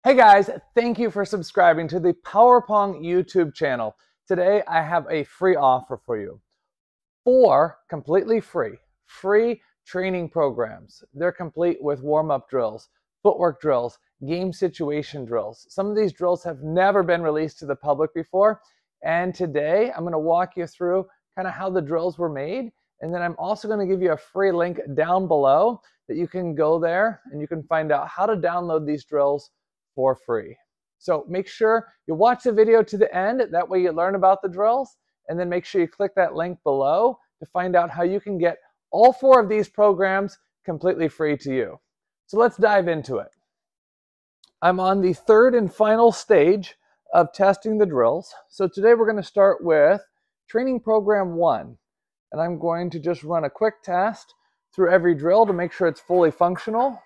Hey guys, thank you for subscribing to the Pong YouTube channel. Today I have a free offer for you. 4 completely free training programs. They're complete with warm-up drills, footwork drills, game situation drills. Some of these drills have never been released to the public before, and today I'm going to walk you through kind of how the drills were made, and then I'm also going to give you a free link down below that you can go there and you can find out how to download these drills for free. So make sure you watch the video to the end, that way you learn about the drills, and then make sure you click that link below to find out how you can get all 4 of these programs completely free to you. So let's dive into it. I'm on the 3rd and final stage of testing the drills. So today we're going to start with training program 1. And I'm going to just run a quick test through every drill to make sure it's fully functional.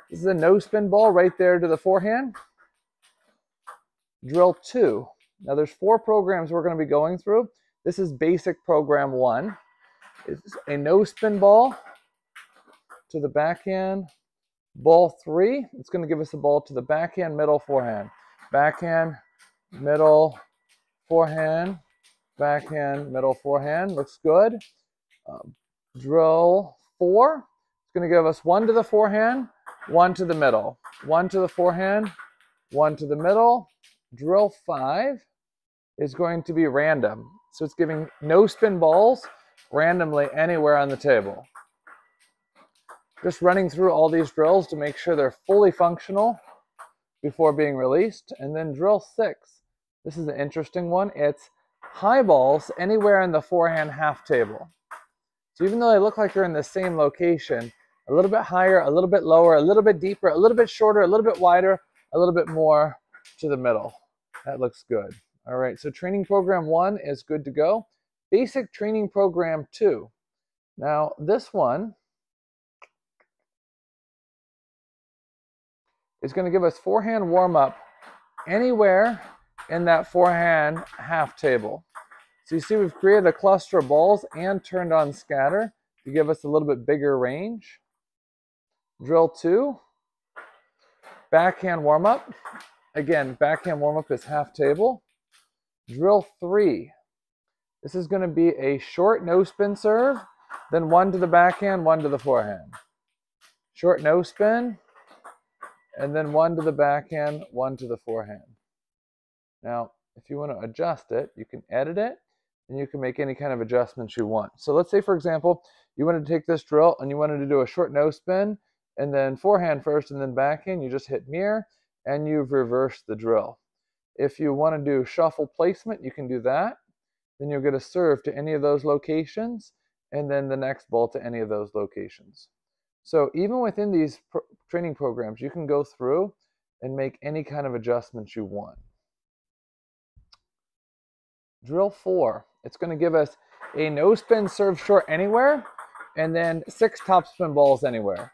This is a no spin ball right there to the forehand. Drill 2. Now there's 4 programs we're going to be going through. This is basic program 1. It's a no spin ball to the backhand. Ball 3, it's going to give us a ball to the backhand, middle, forehand. Backhand, middle, forehand. Backhand, middle, forehand. Looks good. Drill 4, it's going to give us 1 to the forehand, 1 to the middle, 1 to the forehand, 1 to the middle. Drill 5 is going to be random. So it's giving no spin balls randomly anywhere on the table. Just running through all these drills to make sure they're fully functional before being released. And then drill 6. This is an interesting one. It's high balls anywhere in the forehand half table. So even though they look like they're in the same location, a little bit higher, a little bit lower, a little bit deeper, a little bit shorter, a little bit wider, a little bit more to the middle. That looks good. All right, so training program 1 is good to go. Basic training program 2. Now this one is going to give us forehand warm-up anywhere in that forehand half table. So you see we've created a cluster of balls and turned on scatter to give us a little bit bigger range. Drill 2, backhand warm-up. Again, backhand warm-up is half table. Drill 3. This is going to be a short no spin serve, then 1 to the backhand, 1 to the forehand. Short no spin, and then 1 to the backhand, 1 to the forehand. Now, if you want to adjust it, you can edit it, and you can make any kind of adjustments you want. So let's say, for example, you wanted to take this drill and you wanted to do a short no spin, and then forehand first and then backhand. You just hit mirror, and you've reversed the drill. If you want to do shuffle placement, you can do that. Then you'll get a serve to any of those locations, and then the next ball to any of those locations. So even within these training programs, you can go through and make any kind of adjustments you want. Drill 4, it's going to give us a no spin serve short anywhere, and then 6 top spin balls anywhere.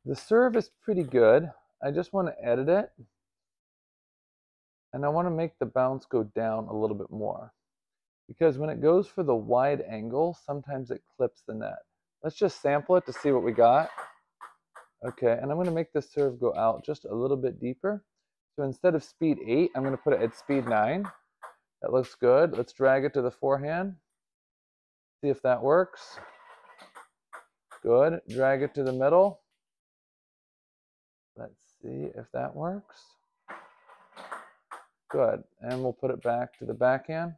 The serve is pretty good. I just want to edit it. And I want to make the bounce go down a little bit more. Because when it goes for the wide angle, sometimes it clips the net. Let's just sample it to see what we got. Okay, and I'm going to make this serve go out just a little bit deeper. So instead of speed 8, I'm going to put it at speed 9. That looks good. Let's drag it to the forehand. See if that works. Good. Drag it to the middle. Let's see if that works. Good. And we'll put it back to the backhand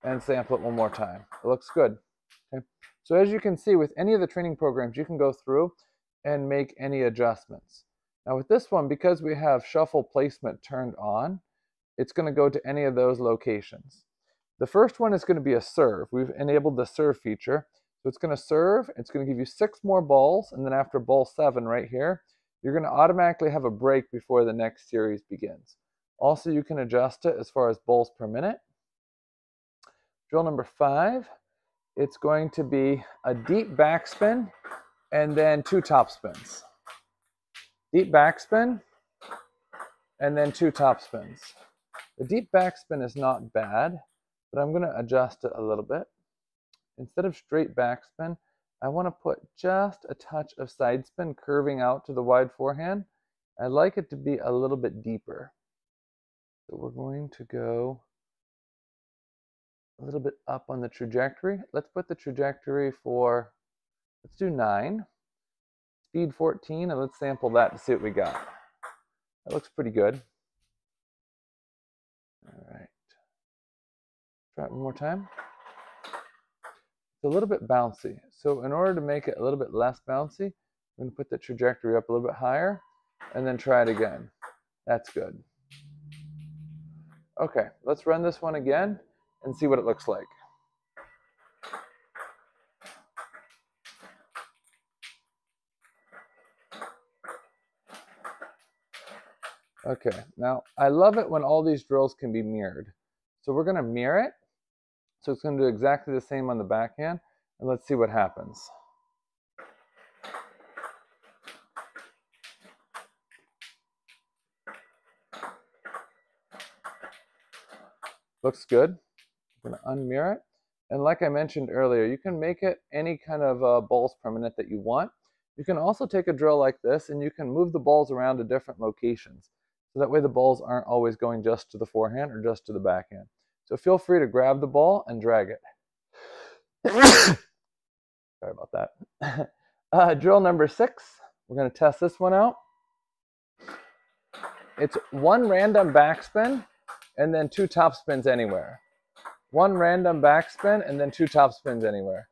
and sample it one more time. It looks good. Okay. So as you can see, with any of the training programs, you can go through and make any adjustments. Now with this one, because we have shuffle placement turned on, it's going to go to any of those locations. The first one is going to be a serve. We've enabled the serve feature. So it's going to serve, it's going to give you 6 more balls, and then after ball 7 right here, you're going to automatically have a break before the next series begins. Also, you can adjust it as far as balls per minute. Drill number 5, it's going to be a deep backspin and then 2 top spins. Deep backspin, and then 2 top spins. The deep backspin is not bad, but I'm going to adjust it a little bit. Instead of straight backspin, I want to put just a touch of side spin curving out to the wide forehand. I like it to be a little bit deeper. So we're going to go a little bit up on the trajectory. Let's put the trajectory for, let's do 9, speed 14, and let's sample that to see what we got. That looks pretty good. All right. Try it one more time. It's a little bit bouncy. So in order to make it a little bit less bouncy, I'm going to put the trajectory up a little bit higher and then try it again. That's good. Okay, let's run this one again and see what it looks like. Okay, now I love it when all these drills can be mirrored. So we're going to mirror it. So it's going to do exactly the same on the backhand, and let's see what happens. Looks good. I'm going to unmirror it. And like I mentioned earlier, you can make it any kind of balls per minute that you want. You can also take a drill like this and you can move the balls around to different locations. So that way the balls aren't always going just to the forehand or just to the backhand. So feel free to grab the ball and drag it. Sorry about that. Drill number 6. We're going to test this one out. It's 1 random backspin and then 2 top spins anywhere. 1 random backspin and then 2 top spins anywhere.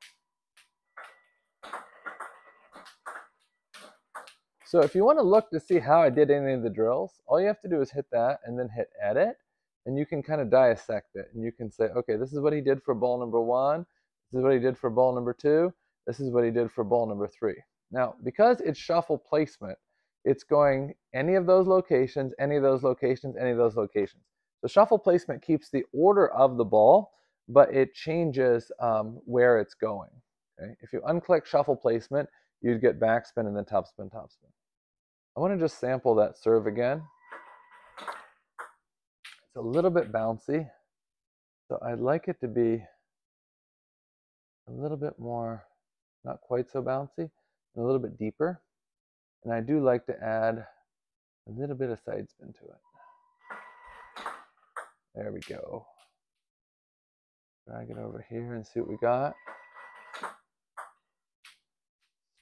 So if you want to look to see how I did any of the drills, all you have to do is hit that and then hit edit, and you can kind of dissect it. And you can say, okay, this is what he did for ball number 1. This is what he did for ball number 2. This is what he did for ball number 3. Now, because it's shuffle placement, it's going any of those locations, any of those locations, any of those locations. The shuffle placement keeps the order of the ball, but it changes where it's going. Okay? If you unclick shuffle placement, you'd get backspin and then topspin, topspin. I want to just sample that serve again. It's a little bit bouncy, so I'd like it to be a little bit more, not quite so bouncy, and a little bit deeper. And I do like to add a little bit of side spin to it. There we go. Drag it over here and see what we got.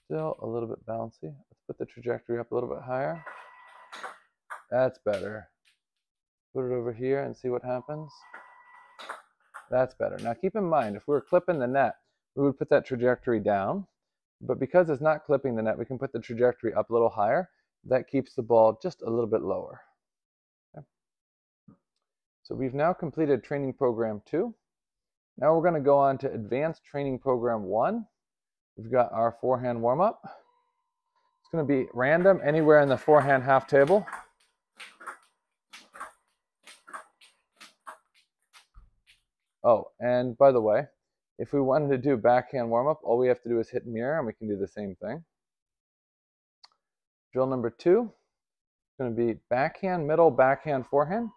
Still a little bit bouncy. Let's put the trajectory up a little bit higher. That's better. Put it over here and see what happens. That's better. Now keep in mind, if we were clipping the net, we would put that trajectory down. But because it's not clipping the net, we can put the trajectory up a little higher. That keeps the ball just a little bit lower. Okay. So we've now completed training program 2. Now we're going to go on to advanced training program 1. We've got our forehand warm-up. It's going to be random anywhere in the forehand half table. Oh, and by the way, if we wanted to do backhand warm-up, all we have to do is hit mirror and we can do the same thing. Drill number 2 is going to be backhand, middle, backhand, forehand.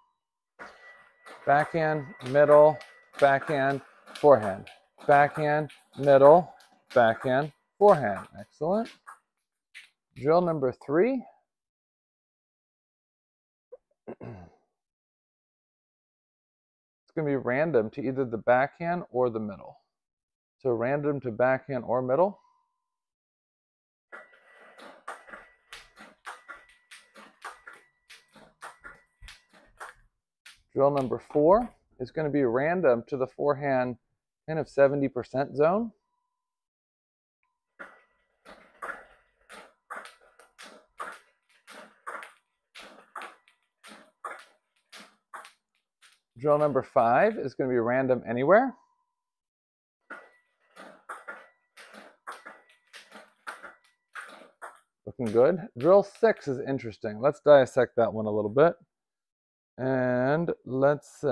Backhand, middle, backhand, forehand. Backhand, middle, backhand, forehand. Excellent. Drill number 3. It's going to be random to either the backhand or the middle. So random to backhand or middle. Drill number 4 is going to be random to the forehand kind of 70% zone. Drill number 5 is going to be random anywhere. Looking good. Drill 6 is interesting. Let's dissect that one a little bit. And let's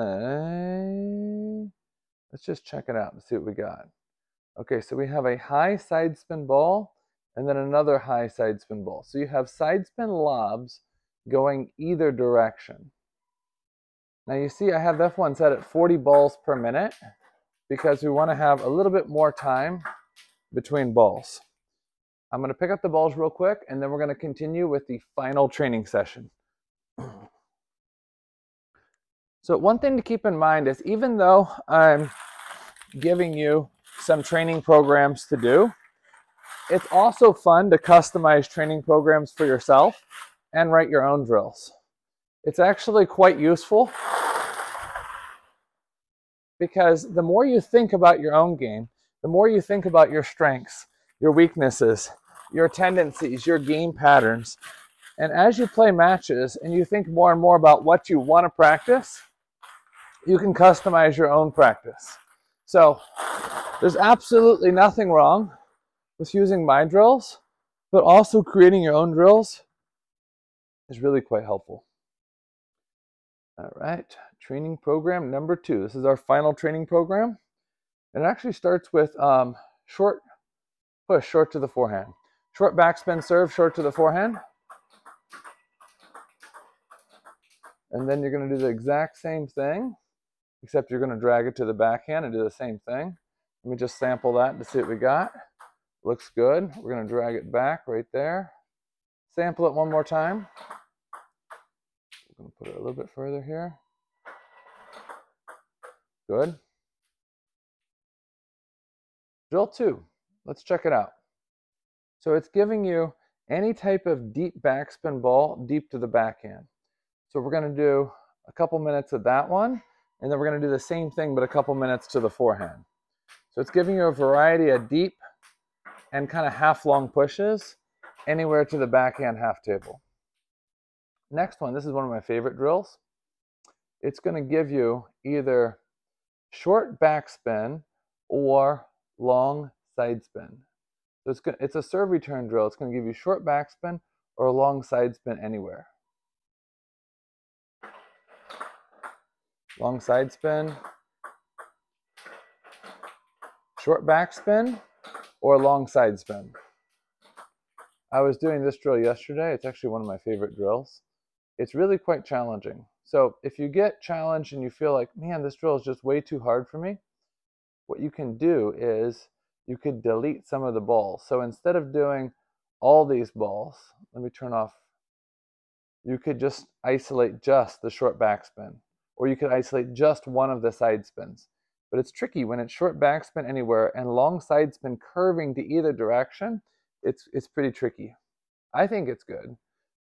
just check it out and see what we got. Okay, so we have a high side spin ball and then another high side spin ball. So you have side spin lobs going either direction. Now you see I have this one set at 40 balls per minute because we want to have a little bit more time between balls. I'm going to pick up the balls real quick, and then we're going to continue with the final training session. So one thing to keep in mind is even though I'm giving you some training programs to do, it's also fun to customize training programs for yourself and write your own drills. It's actually quite useful because the more you think about your own game, the more you think about your strengths, your weaknesses, your tendencies, your game patterns. And as you play matches and you think more and more about what you want to practice, you can customize your own practice. So there's absolutely nothing wrong with using my drills, but also creating your own drills is really quite helpful. All right, training program number 2. This is our final training program. It actually starts with short push, short to the forehand. Short backspin serve, short to the forehand. And then you're going to do the exact same thing, except you're going to drag it to the backhand and do the same thing. Let me just sample that to see what we got. Looks good. We're going to drag it back right there. Sample it one more time. We're going to put it a little bit further here. Good. Drill 2. Let's check it out. So it's giving you any type of deep backspin ball deep to the backhand. So we're going to do a couple minutes of that one, and then we're going to do the same thing but a couple minutes to the forehand. So it's giving you a variety of deep and kind of half-long pushes anywhere to the backhand half table. Next one, this is one of my favorite drills. It's going to give you either short backspin or long side spin. So it's a serve return drill. It's going to give you short backspin or a long side spin anywhere. Long side spin, short backspin, or long side spin. I was doing this drill yesterday. It's actually one of my favorite drills. It's really quite challenging. So if you get challenged and you feel like, man, this drill is just way too hard for me, what you can do is you could delete some of the balls. So instead of doing all these balls, let me turn off, you could just isolate just the short backspin, or you could isolate just one of the side spins. But it's tricky when it's short backspin anywhere and long side spin curving to either direction. It's pretty tricky. I think it's good,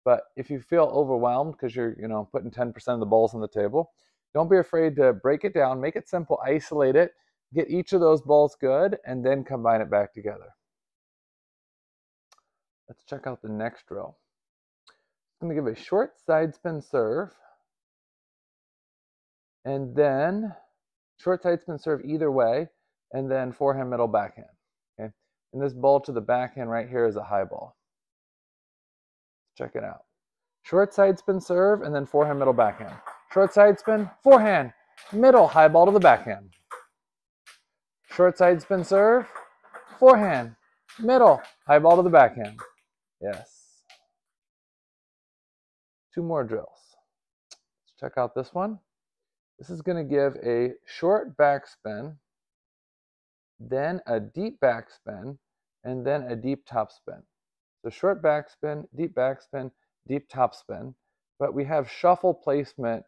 but if you feel overwhelmed because you're putting 10% of the balls on the table, don't be afraid to break it down, make it simple, isolate it, get each of those balls good, and then combine it back together. Let's check out the next drill. I'm going to give a short side spin serve, and then short side spin serve either way, and then forehand, middle, backhand. Okay, and this ball to the backhand right here is a high ball. Check it out. Short side spin serve, and then forehand, middle, backhand. Short side spin, forehand, middle, high ball to the backhand. Short side spin serve, forehand, middle, high ball to the backhand. Yes. 2 more drills. Let's check out this one. This is going to give a short backspin, then a deep backspin, and then a deep topspin. So short backspin, deep topspin, but we have shuffle placement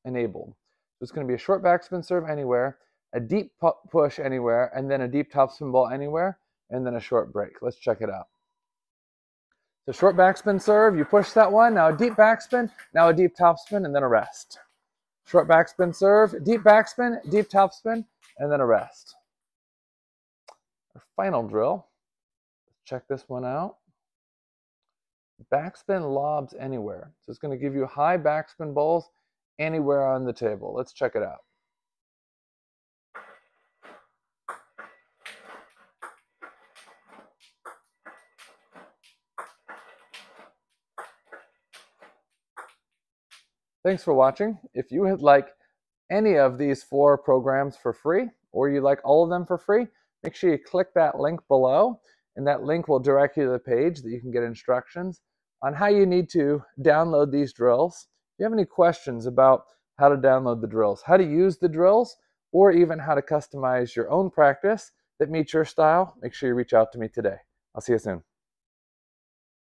enabled. So it's going to be a short backspin serve anywhere, a deep push anywhere, and then a deep topspin ball anywhere, and then a short break. Let's check it out. So short backspin serve, you push that one, now a deep backspin, now a deep topspin, and then a rest. Short backspin serve, deep topspin, and then a rest. Our final drill, let's check this one out. Backspin lobs anywhere. So it's going to give you high backspin balls anywhere on the table. Let's check it out. Thanks for watching. If you would like any of these 4 programs for free, or you like all of them for free, make sure you click that link below and that link will direct you to the page that you can get instructions on how you need to download these drills. If you have any questions about how to download the drills, how to use the drills, or even how to customize your own practice that meets your style, make sure you reach out to me today. I'll see you soon.